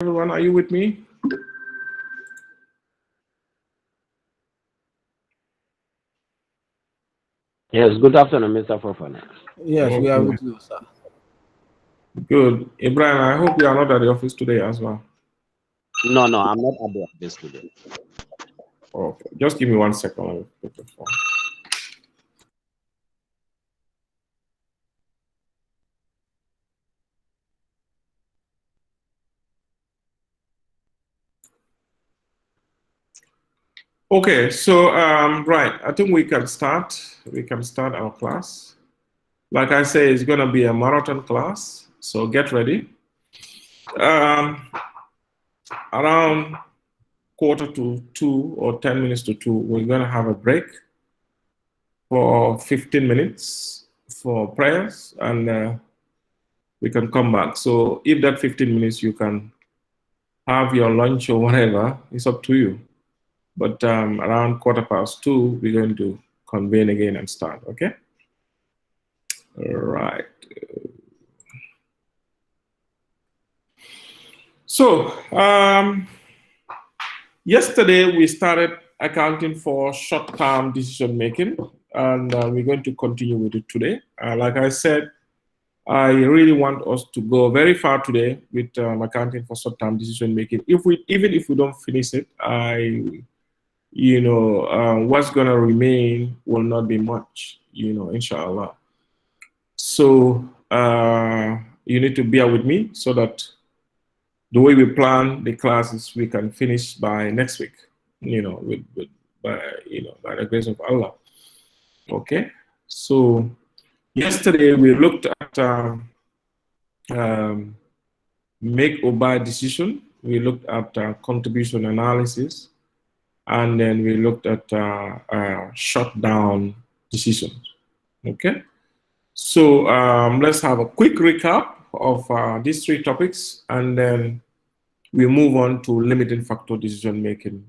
Everyone, are you with me? Yes, good afternoon, Mr. Fofana. Yes, we are Okay, with you, sir. good. Ibrahim, I hope you are not at the office today as well. No, I'm not at the office today. Okay, just give me 1 second. Let me put the phone. Okay, so right, I think we can start. We can start our class. Like I say, it's gonna be a marathon class, so get ready. Um, Around quarter to 2 or 10 minutes to 2, we're gonna have a break for 15 minutes for prayers, and we can come back. So if that 15 minutes you can have your lunch or whatever, it's up to you. But around 2:15, we're going to convene again and start, okay? All right. So yesterday we started accounting for short-term decision making, and we're going to continue with it today. Like I said, I really want us to go very far today with accounting for short-term decision making. Even if we don't finish it, what's gonna remain will not be much, inshallah. So you need to bear with me so that the way we plan the classes, we can finish by next week, by the grace of Allah. Okay. So yesterday we looked at make or buy decision. We looked at contribution analysis, and then we looked at shutdown decisions. Okay. So let's have a quick recap of these three topics, and then we move on to limiting factor decision making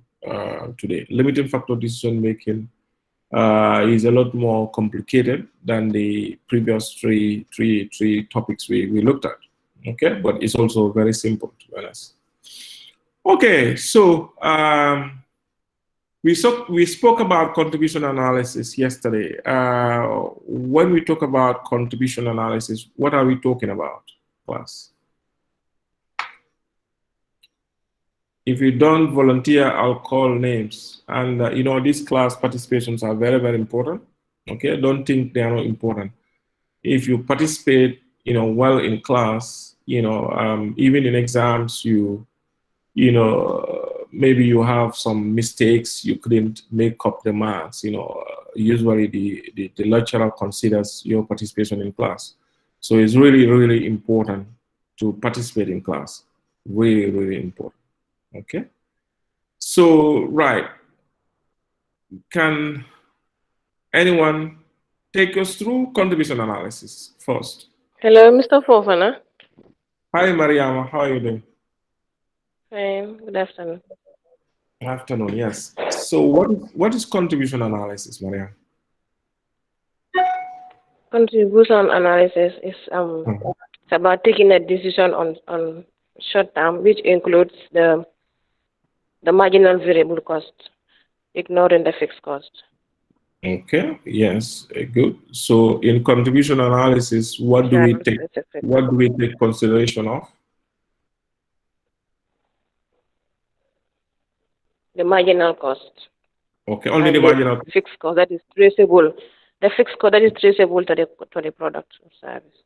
today. Limiting factor decision making is a lot more complicated than the previous three topics we looked at. Okay, but it's also very simple, to be honest. Okay, so we spoke about contribution analysis yesterday. When we talk about contribution analysis, what are we talking about, class? If you don't volunteer, I'll call names. And these class participations are very, very important. Okay, don't think they are not important. If you participate, well in class, even in exams, maybe you have some mistakes, you couldn't make up the marks, usually the lecturer considers your participation in class. So it's really, really important to participate in class. Really, really important. Okay. So, right. Can anyone take us through contribution analysis first? Hello, Mr. Fofana. Hi, Mariama. How are you doing? Fine. Good afternoon. Afternoon, yes. So what is contribution analysis, Mariama? Contribution analysis is it's about taking a decision on short term, which includes the marginal variable cost, ignoring the fixed cost. Okay, yes, good. So in contribution analysis, what do we take consideration of? The marginal cost. Okay, only the marginal cost. Fixed cost that is traceable. The fixed cost that is traceable to the product or service.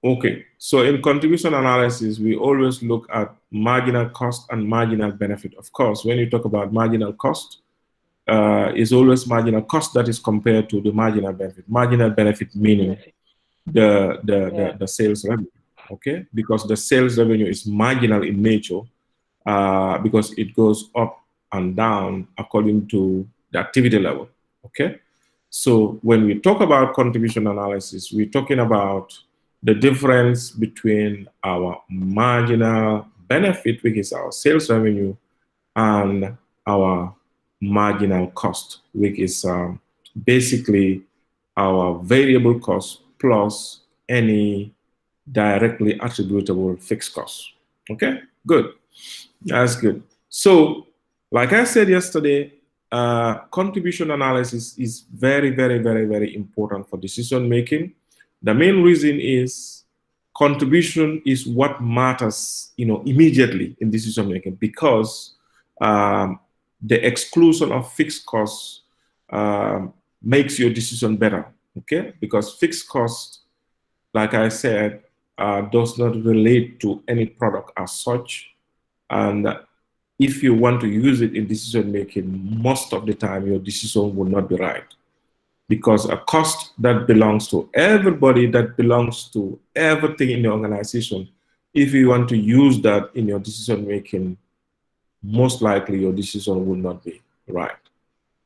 Okay, so in contribution analysis, we always look at marginal cost and marginal benefit. Of course, when you talk about marginal cost, is always marginal cost that is compared to the marginal benefit. Marginal benefit meaning the sales revenue, okay? Because the sales revenue is marginal in nature because it goes up and down according to the activity level, okay? So when we talk about contribution analysis, we're talking about the difference between our marginal benefit, which is our sales revenue, and our marginal cost, which is basically our variable cost plus any directly attributable fixed cost. Okay, good. That's good. So, like I said yesterday, contribution analysis is very, very, very, very important for decision making. The main reason is contribution is what matters, immediately in decision making, because the exclusion of fixed costs makes your decision better. Okay, because fixed cost, like I said, does not relate to any product as such. And if you want to use it in decision making, most of the time your decision will not be right. Because a cost that belongs to everybody, that belongs to everything in the organization, if you want to use that in your decision making, most likely your decision will not be right.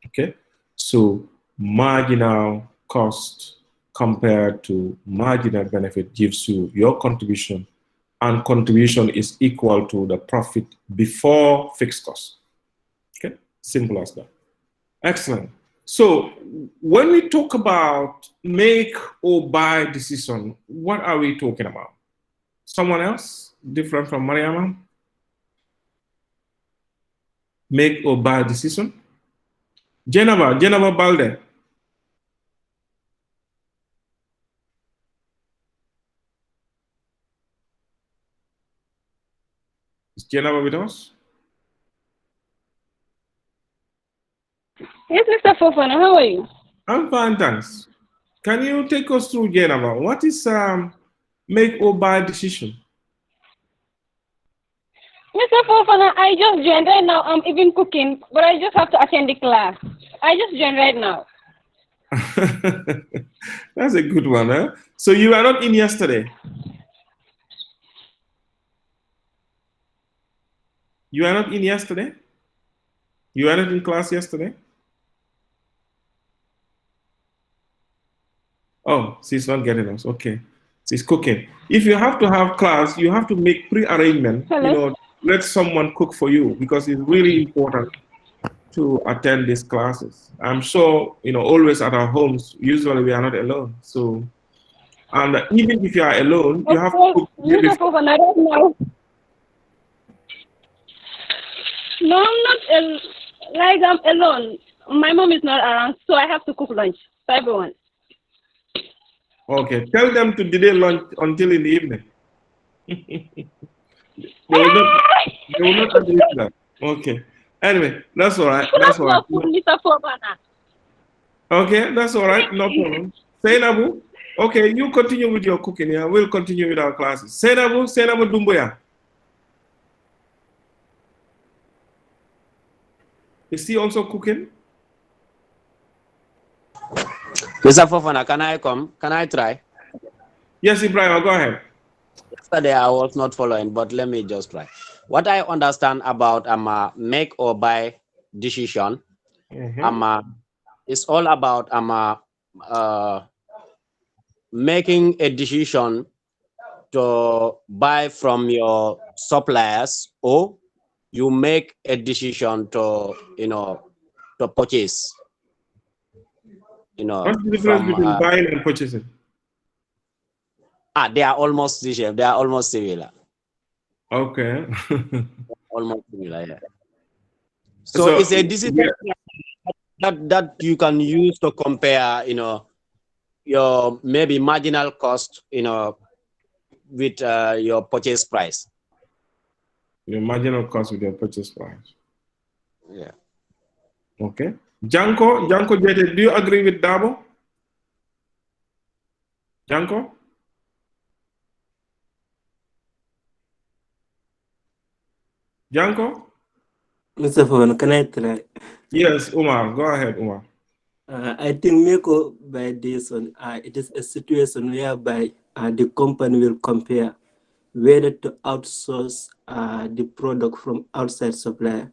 Okay? So marginal cost compared to marginal benefit gives you your contribution, and contribution is equal to the profit before fixed cost. Okay, simple as that. Excellent. So when we talk about make or buy decision, what are we talking about? Someone else different from Mariama? Make or buy decision? Jenaba Balde. Is Jenaba with us? Yes, Mr. Fofana, how are you? I'm fine, thanks. Can you take us through, Jenaba? What is make or buy decision? Mr. Fofana, I just joined right now. I'm even cooking, but I just have to attend the class. I just joined right now. That's a good one, huh? So you were not in yesterday? You were not in yesterday? You were not in class yesterday? Oh, she's not getting us. Okay. She's cooking. If you have to have class, you have to make pre-arrangement, let someone cook for you, because it's really important to attend these classes. I'm sure, always at our homes, usually we are not alone. So, and even if you are alone, you have to cook. Mr. Fofana, right now. No, I'm not, like I'm alone. My mom is not around, so I have to cook lunch for everyone. Okay, tell them to delay lunch until in the evening. They will not agree to that. Okay. Anyway, that's all right. That's all right. Mr. Fofana. Okay, that's all right. No problem. Seinabu, okay, you continue with your cooking here. We'll continue with our classes. Seinabu Dumbuya. Is he also cooking? Mr. Fofana, can I come? Can I try? Yes, Ibrahim, go ahead. Yesterday I was not following, but let me just try. What I understand about make or buy decision, it's all about making a decision to buy from your suppliers, or you make a decision to to purchase. What's the difference between buying and purchasing? They are almost the same. They are almost similar. Okay. Almost similar, yeah. So it's a decision that you can use to compare, your maybe marginal cost, with your purchase price. Your marginal cost with your purchase price. Yeah. Okay. Janko Jete, do you agree with Dabo? Janko? Janko? Mr. Fofana, can I try? Yes, Umar. Go ahead, Umar. I think Meko by this one, it is a situation whereby the company will compare whether to outsource the product from outside supplier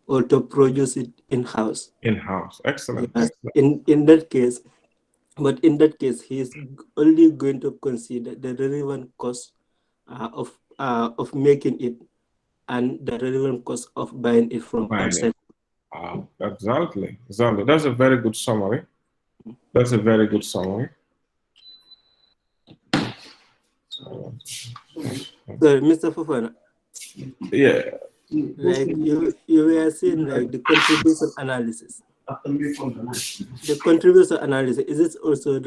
or to produce it in-house. In-house, excellent. Yes. Excellent. In that case, but in that case, he is only going to consider the relevant cost of making it and the relevant cost of buying it from outside. Exactly. That's a very good summary. So, Mr. Fofana, Yeah. Like you were saying, like the contribution analysis. The contribution analysis, is it also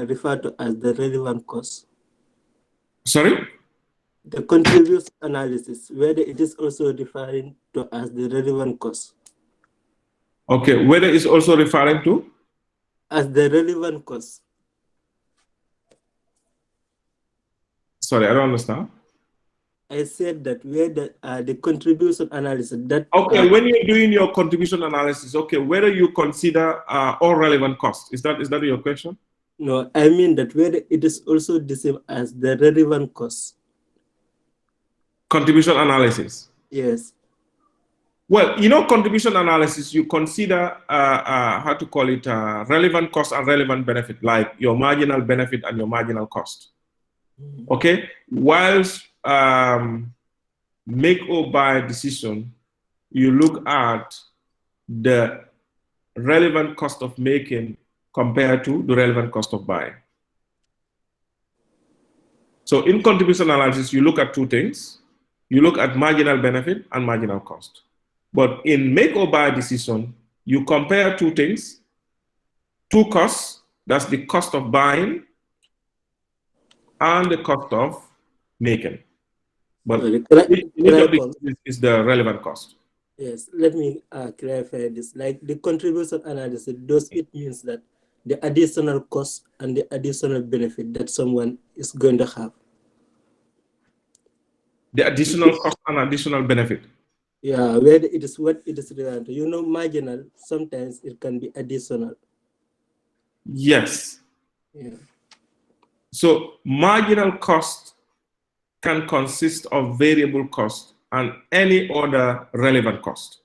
referred to as the relevant cost? Sorry? The contribution analysis, whether it is also referring to as the relevant cost. Okay, whether it's also referring to? As the relevant cost. Sorry, I don't understand. I said that whether the contribution analysis that. Okay, when you're doing your contribution analysis, okay, whether you consider all relevant costs, is that your question? No, I mean that whether it is also the same as the relevant cost. Contribution analysis. Yes. Well, you know, contribution analysis, you consider how to call it relevant cost and relevant benefit, like your marginal benefit and your marginal cost. Okay, whilst make or buy decision, you look at the relevant cost of making compared to the relevant cost of buying. So in contribution analysis, you look at two things. You look at marginal benefit and marginal cost. But in make or buy decision, you compare two things, two costs, that's the cost of buying and the cost of making. But each of these is the relevant cost. Yes, let me clarify this. Like the contribution analysis, does it means that the additional cost and the additional benefit that someone is going to have? The additional cost and additional benefit. Yeah, whether it is what it is related to. You know, marginal, sometimes it can be additional. Yes. Yeah. So marginal cost can consist of variable cost and any other relevant cost.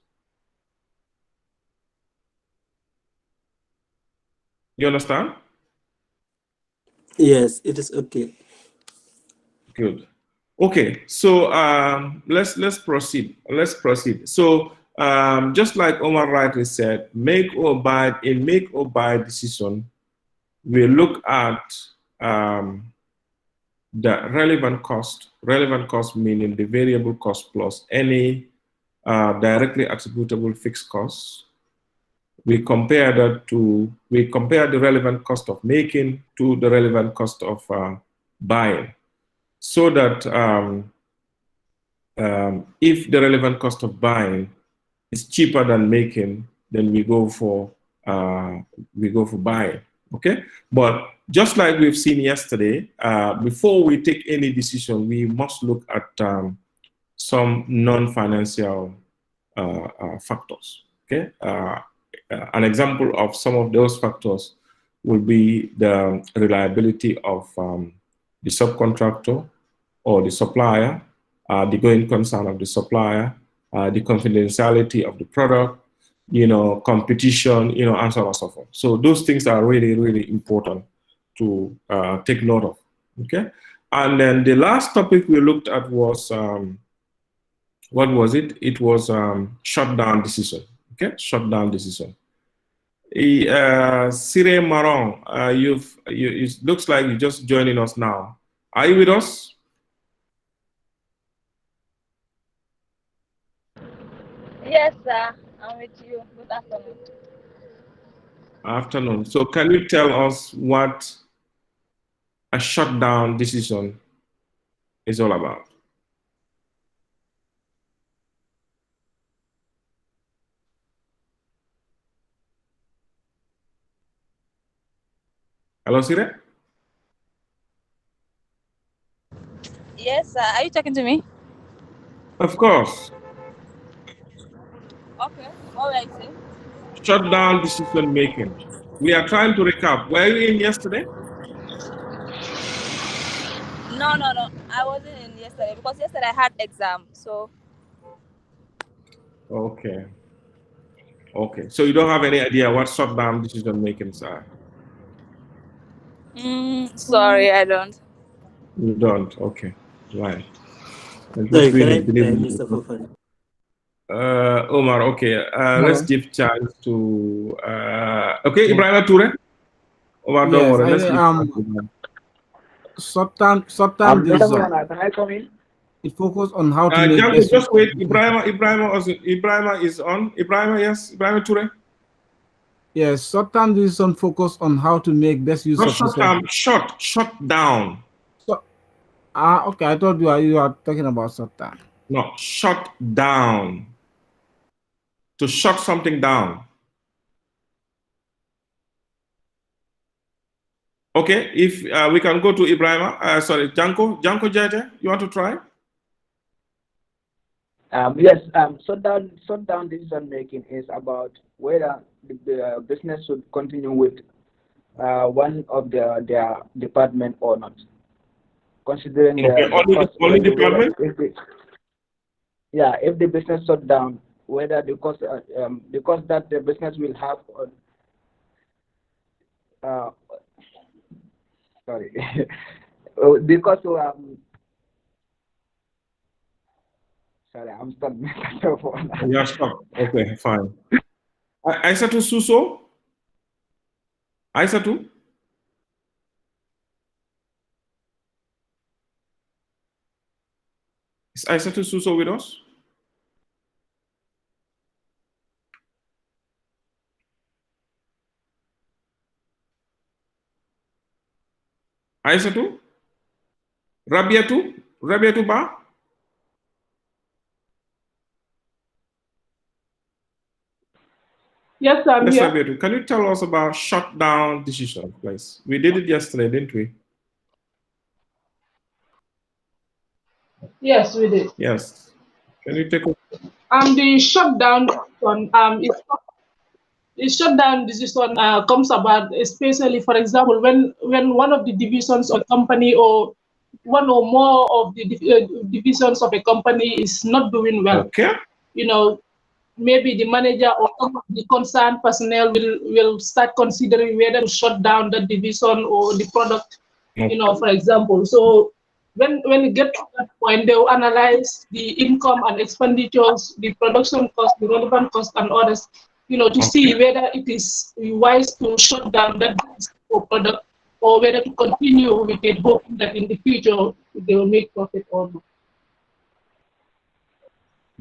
You understand? Yes, it is okay. Good. Okay, so let's proceed. Let's proceed. So just like Omar rightly said, make or buy decision, we look at the relevant cost. Relevant cost meaning the variable cost plus any directly attributable fixed costs. We compare the relevant cost of making to the relevant cost of buying, so that if the relevant cost of buying is cheaper than making, then we go for buying. Okay, but just like we've seen yesterday, before we take any decision, we must look at some non-financial factors. Okay, an example of some of those factors will be the reliability of the subcontractor or the supplier, the going concern of the supplier, the confidentiality of the product, you know, competition, you know, and so on and so forth. So those things are really, really important to take note of. Okay, and then the last topic we looked at was what was it? It was shutdown decision. Okay, shutdown decision. Sire Maron, it looks like you're just joining us now. Are you with us? Yes, sir. I'm with you. Good afternoon. Afternoon. So can you tell us what a shutdown decision is all about? Hello, Sire? Yes, sir. Are you talking to me? Of course. Okay. All right, sir. Shutdown decision making. We are trying to recap. Were you in yesterday? No. I wasn't in yesterday because yesterday I had exam. So. Okay. Okay. So you don't have any idea what shutdown decision makings are? Sorry, I don't. You don't. Okay. Right. Sorry, can I Mr. Fofana? Omar, okay. Let's give chance to okay, Yeah. Ibrahim Toure. Omar, don't worry. Let's give shutdown decision. Can I come in? It focuses on how to make Janko, best just use wait. of Ibrahima is on. Ibrahima, yes. Ibrahima Toure. Yes, short-term decision focus on how to make best use Not of short resources. term, shut down. So, okay, I thought you are talking about short-term. No, shut down. To shut something down. Okay, if we can go to Ibrahima, sorry, Janko Jete, you want to try? Yes, shutdown decision making is about whether the business should continue with one of their department or not, considering Okay, the cost. only department? If the business shut down, whether the cost that the business will have sorry, because sorry, I'm stuck. Yeah, stop. Okay, fine. Aissatou Suso? Aissatou? Is Aissatou Suso with us? Aissatou? Rabiatou Ba? Yes, I'm here. Rabiatou, can you tell us about shutdown decision, please? We did it yesterday, didn't we? Yes, we did. Yes. Can you take a... The shutdown decision, the shutdown decision comes about, especially, for example, when one of the divisions of a company or one or more of the divisions of a company is not doing well. Okay. Maybe the manager or some of the concerned personnel will start considering whether to shut down the division or the product, for example. So when you get to that point, they will analyze the income and expenditures, the production cost, the relevant cost, and others, to see whether it is wise to shut down that product or whether to continue with it, hoping that in the future they will make profit or not.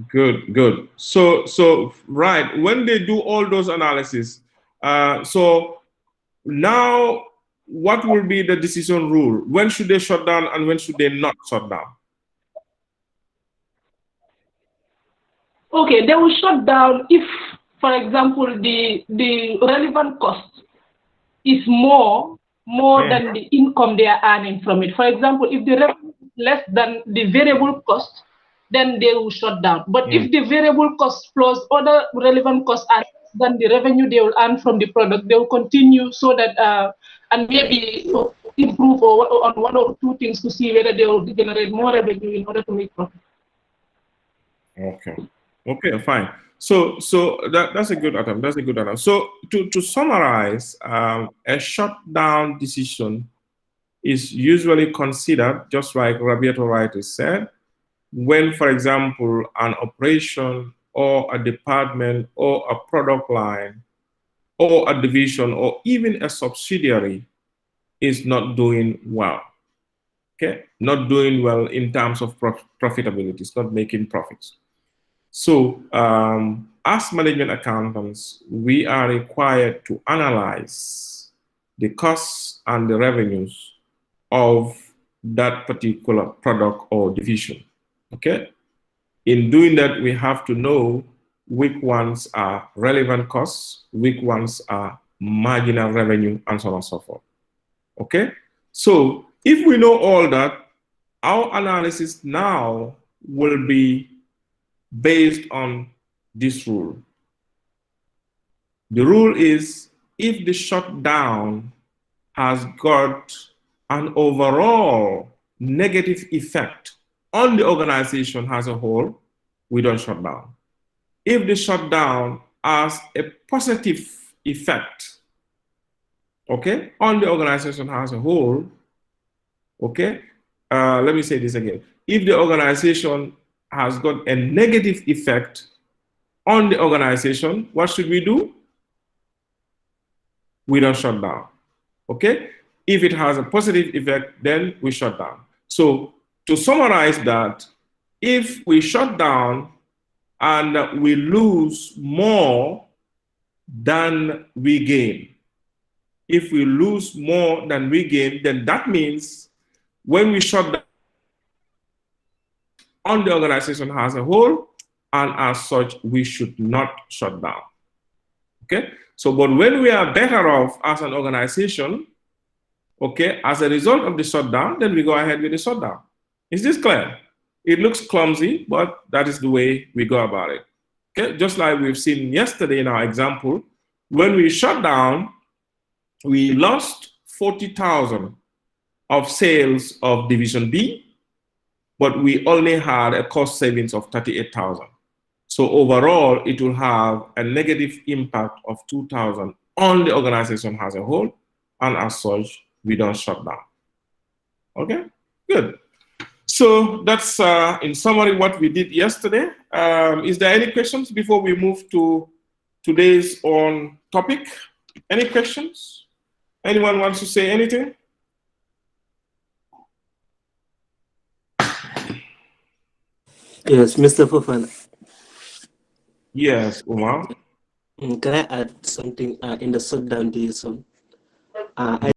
Good. So right, when they do all those analysis, so now what will be the decision rule? When should they shut down and when should they not shut down? Okay, they will shut down if, for example, the relevant cost is more than the income they are earning from it. For example, if the revenue is less than the variable cost, then they will shut down. But if the variable cost plus other relevant costs are less than the revenue they will earn from the product, they will continue so that and maybe improve on one or two things to see whether they will generate more revenue in order to make profit. Okay, fine. So that's a good attempt. That's a good attempt. So to summarize, a shutdown decision is usually considered, just like Rabiatou rightly said, when, for example, an operation or a department or a product line or a division or even a subsidiary is not doing well. Okay, not doing well in terms of profitability. It's not making profits. So, as management accountants, we are required to analyze the costs and the revenues of that particular product or division. Okay? In doing that, we have to know which ones are relevant costs, which ones are marginal revenue, and so on and so forth. Okay? So, if we know all that, our analysis now will be based on this rule. The rule is if the shutdown has got an overall negative effect on the organization as a whole, we don't shut down. If the shutdown has a positive effect, okay, on the organization as a whole, okay, let me say this again. If the organization has got a negative effect on the organization, what should we do? We don't shut down. Okay? If it has a positive effect, then we shut down. So to summarize that, if we shut down and we lose more than we gain. If we lose more than we gain, then that means when we shut down on the organization as a whole, and as such, we should not shut down. Okay? So, but when we are better off as an organization, okay, as a result of the shutdown, then we go ahead with the shutdown. Is this clear? It looks clumsy, but that is the way we go about it. Okay, just like we've seen yesterday in our example, when we shut down, we lost 40,000 of sales of Division B, but we only had a cost savings of 38,000. So overall, it will have a negative impact of 2,000 on the organization as a whole, and as such, we don't shut down. Okay, good. So that's in summary what we did yesterday. Is there any questions before we move to today's own topic? Any questions? Anyone wants to say anything? Yes, Mr. Fofana. Yes, Umar. Can I add something in the shutdown decision? I